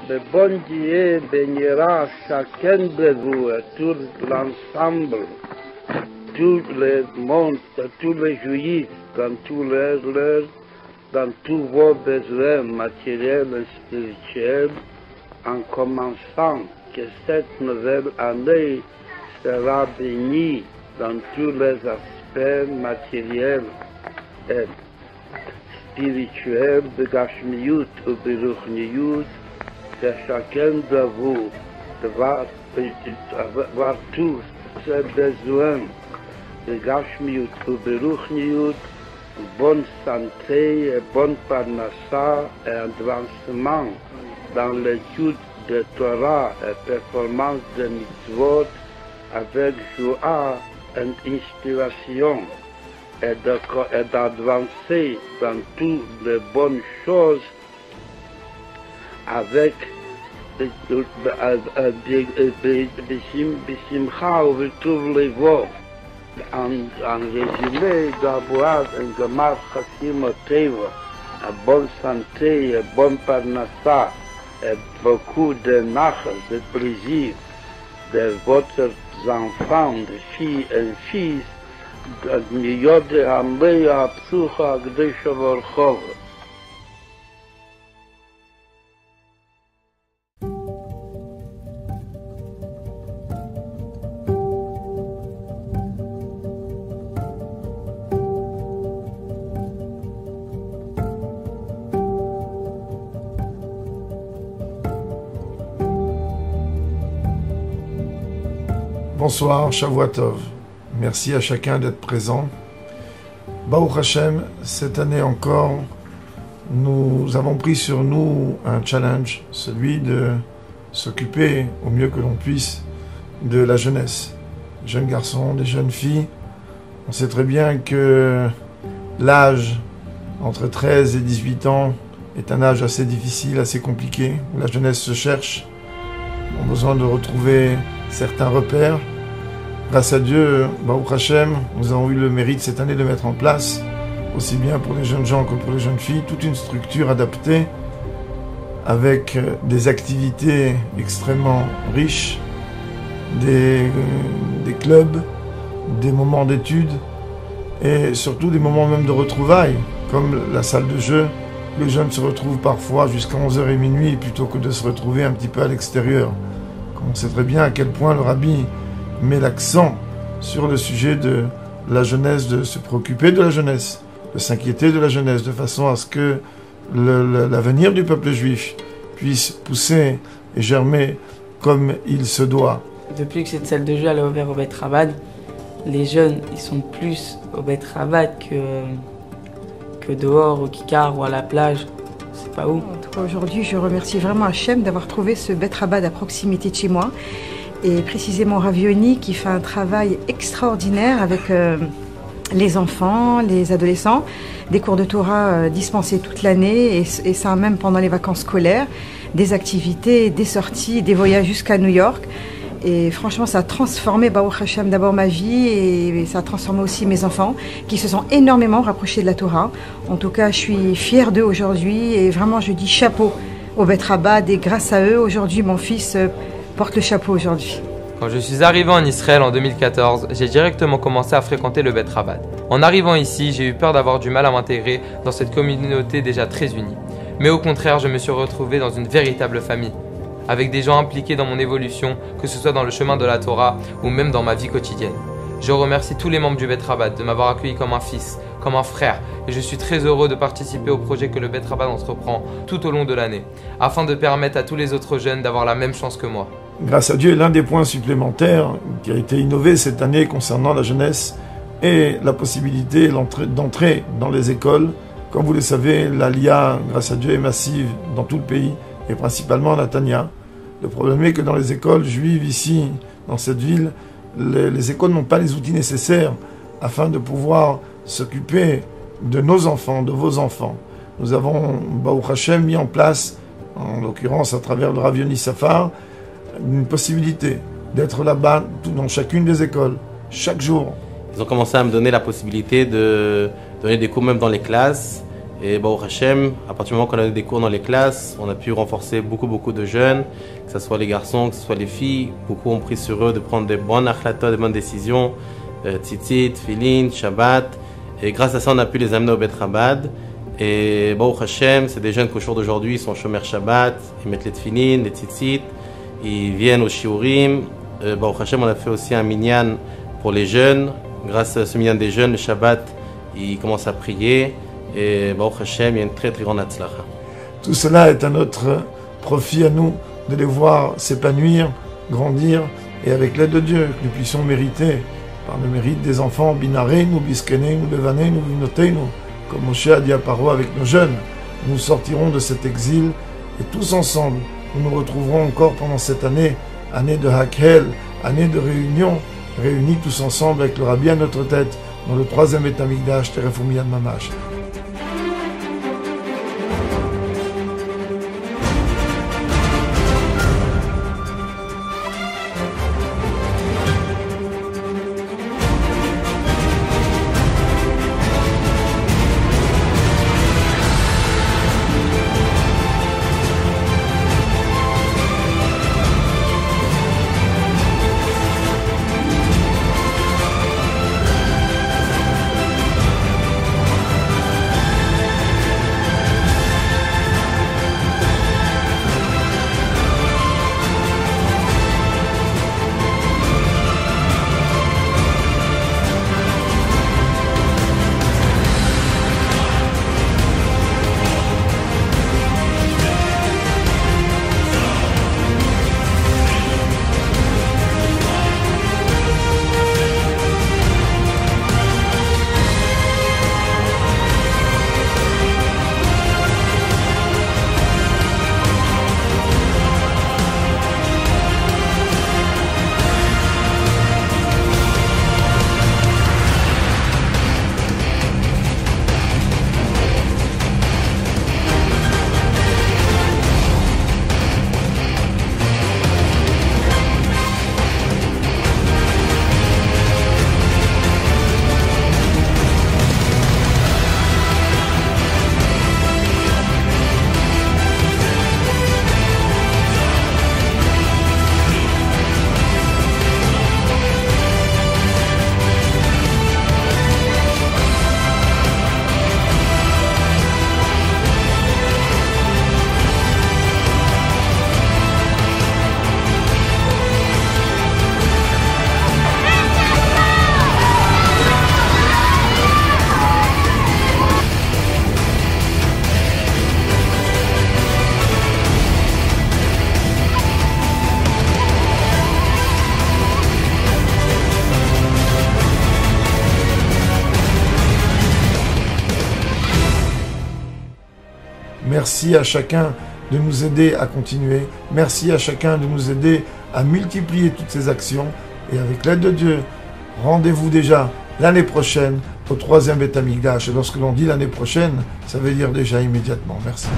Le bon Dieu bénira chacun de vous et tout l'ensemble, tout le monde, tous les juifs, dans tous dans tous vos besoins matériels et spirituels, en commençant que cette nouvelle année sera bénie dans tous les aspects matériels et spirituels de Gashmiyut ou de Ruchniyut, que chacun de vous va avoir tous ses besoins de Gashmiyut ou de Ruchniyut, bonne santé et bonne parnassa et avancement dans l'étude de Torah et performance de mitzvot avec joie et inspiration et d'avancer dans toutes les bonnes choses avec Bishimcha ou V'tuv Levo. En résumé, d'avoir un Gamar Chassim Teva, une bonne santé, une bonne parnassa, et beaucoup de nachas, de plaisir de votre enfants, de filles et fils, Miyode Amleya Psucha Gdesha Vorchov. Bonsoir, Shavua Tov. Merci à chacun d'être présent. Baruch Hashem, cette année encore, nous avons pris sur nous un challenge, celui de s'occuper au mieux que l'on puisse de la jeunesse. Des jeunes garçons, des jeunes filles. On sait très bien que l'âge entre 13 et 18 ans est un âge assez difficile, assez compliqué, où la jeunesse se cherche, ont besoin de retrouver certains repères. Grâce à Dieu, Baruch Hashem, nous avons eu le mérite cette année de mettre en place, aussi bien pour les jeunes gens que pour les jeunes filles, toute une structure adaptée avec des activités extrêmement riches, des clubs, des moments d'études et surtout des moments même de retrouvailles, comme la salle de jeu. Les jeunes se retrouvent parfois jusqu'à 11h et minuit plutôt que de se retrouver un petit peu à l'extérieur. On sait très bien à quel point le rabbi met l'accent sur le sujet de la jeunesse, de se préoccuper de la jeunesse, de s'inquiéter de la jeunesse, de façon à ce que l'avenir du peuple juif puisse pousser et germer comme il se doit. Depuis que cette salle de jeu elle a ouvert au Beit Chabad, les jeunes ils sont plus au Beit Chabad que dehors, au Kikar ou à la plage. C'est pas où. Aujourd'hui, je remercie vraiment Hachem d'avoir trouvé ce Beit Chabad à proximité de chez moi. Et précisément Rav Yoni qui fait un travail extraordinaire avec les enfants, les adolescents, des cours de Torah dispensés toute l'année et ça même pendant les vacances scolaires, des activités, des sorties, des voyages jusqu'à New York. Et franchement, ça a transformé Baruch Hashem d'abord ma vie et ça a transformé aussi mes enfants qui se sont énormément rapprochés de la Torah. En tout cas, je suis fière d'eux aujourd'hui et vraiment je dis chapeau au Beit Chabad et grâce à eux, aujourd'hui mon fils porte le chapeau aujourd'hui. Quand je suis arrivé en Israël en 2014, j'ai directement commencé à fréquenter le Beit Chabad. En arrivant ici, j'ai eu peur d'avoir du mal à m'intégrer dans cette communauté déjà très unie. Mais au contraire, je me suis retrouvé dans une véritable famille, avec des gens impliqués dans mon évolution, que ce soit dans le chemin de la Torah ou même dans ma vie quotidienne. Je remercie tous les membres du Beit Chabad de m'avoir accueilli comme un fils, comme un frère, et je suis très heureux de participer au projet que le Beit Chabad entreprend tout au long de l'année, afin de permettre à tous les autres jeunes d'avoir la même chance que moi. Grâce à Dieu, l'un des points supplémentaires qui a été innové cette année concernant la jeunesse est la possibilité d'entrer dans les écoles. Comme vous le savez, l'Aliyah, grâce à Dieu, est massive dans tout le pays, et principalement à Netanya. Le problème est que dans les écoles juives ici, dans cette ville, les écoles n'ont pas les outils nécessaires afin de pouvoir s'occuper de nos enfants, de vos enfants. Nous avons, Baruch Hashem, mis en place, en l'occurrence à travers le Rav Yoni Safar, une possibilité d'être là-bas dans chacune des écoles, chaque jour. Ils ont commencé à me donner la possibilité de donner des cours même dans les classes Et Baruch Hashem, à partir du moment qu'on a eu des cours dans les classes, on a pu renforcer beaucoup de jeunes, que ce soit les garçons, que ce soit les filles. Beaucoup ont pris sur eux de prendre des bonnes achlatot, des bonnes décisions, tzitzit, filin, Shabbat. Et grâce à ça, on a pu les amener au Bet Chabad. Et Baruch Hashem, c'est des jeunes qu'au jour d'aujourd'hui, ils sont chômeurs Shabbat, ils mettent les tefilin, les tzitzit, ils viennent au shiurim. Baruch Hashem, on a fait aussi un minyan pour les jeunes. Grâce à ce minyan des jeunes, le Shabbat, ils commencent à prier. Et Baruch Hashem, il y a une très grande hatzlacha. Tout cela est à notre profit à nous de les voir s'épanouir, grandir, et avec l'aide de Dieu, que nous puissions mériter, par le mérite des enfants, Binareinu, Biskeneinu, Levaneinu, Vinoteinu, comme Moshe a dit à Paro avec nos jeunes, nous sortirons de cet exil, et tous ensemble, nous nous retrouverons encore pendant cette année, année de Hakhel, année de réunion, réunis tous ensemble avec le Rabbi à notre tête, dans le 3e Beth Amikdash, Terefou Miyad Mamash. Merci à chacun de nous aider à continuer. Merci à chacun de nous aider à multiplier toutes ces actions. Et avec l'aide de Dieu, rendez-vous déjà l'année prochaine au 3e Beth Amikdash. Et lorsque l'on dit l'année prochaine, ça veut dire déjà immédiatement. Merci.